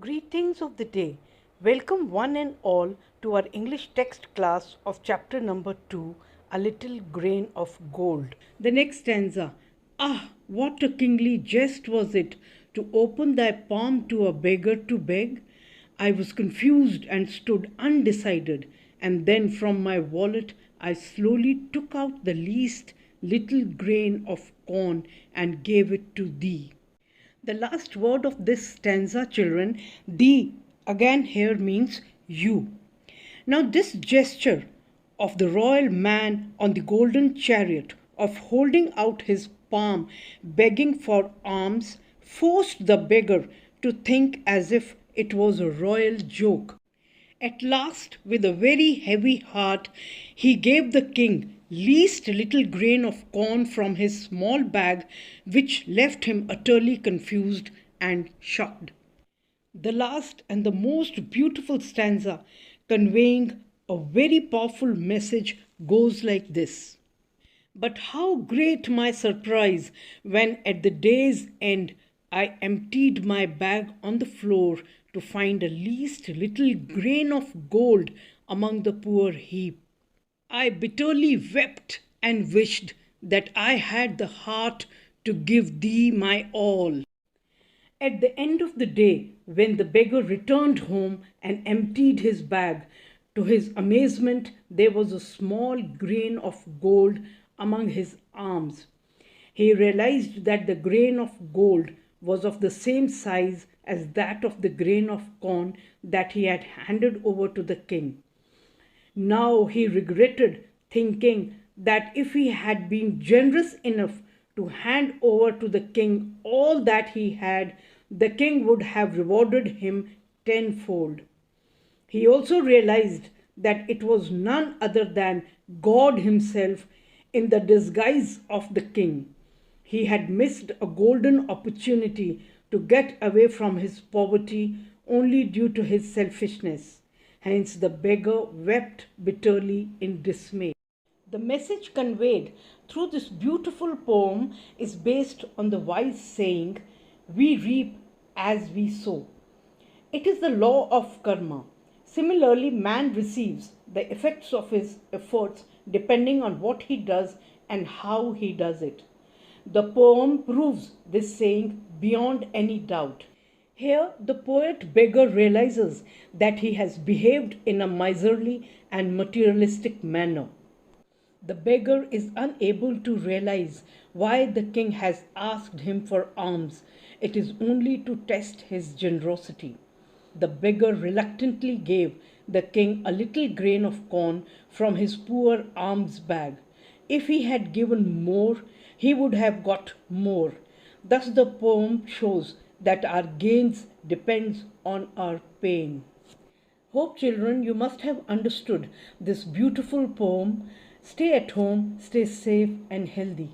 Greetings of the day. Welcome one and all to our English text class of chapter number 2, A Little Grain of Gold. The next stanza. Ah, what a kingly jest was it to open thy palm to a beggar to beg. I was confused and stood undecided, and then from my wallet I slowly took out the least little grain of corn and gave it to thee. The last word of this stanza, children, thee, again here means you. Now, this gesture of the royal man on the golden chariot, of holding out his palm, begging for alms, forced the beggar to think as if it was a royal joke. At last, with a very heavy heart, he gave the king least little grain of corn from his small bag, which left him utterly confused and shocked. The last and the most beautiful stanza, conveying a very powerful message, goes like this. But how great my surprise when at the day's end I emptied my bag on the floor to find a least little grain of gold among the poor heap. I bitterly wept and wished that I had the heart to give thee my all. At the end of the day, when the beggar returned home and emptied his bag, to his amazement there was a small grain of gold among his alms. He realized that the grain of gold was of the same size as that of the grain of corn that he had handed over to the king. Now he regretted, thinking that if he had been generous enough to hand over to the king all that he had, the king would have rewarded him tenfold. He also realized that it was none other than God Himself in the disguise of the king. He had missed a golden opportunity to get away from his poverty only due to his selfishness. Hence, the beggar wept bitterly in dismay. The message conveyed through this beautiful poem is based on the wise saying, "We reap as we sow." It is the law of karma. Similarly, man receives the effects of his efforts depending on what he does and how he does it. The poem proves this saying beyond any doubt. Here, the poet beggar realizes that he has behaved in a miserly and materialistic manner. The beggar is unable to realize why the king has asked him for alms. It is only to test his generosity. The beggar reluctantly gave the king a little grain of corn from his poor alms bag. If he had given more, he would have got more. Thus, the poem shows that our gains depends on our pain. Hope, children, you must have understood this beautiful poem. Stay at home, stay safe and healthy.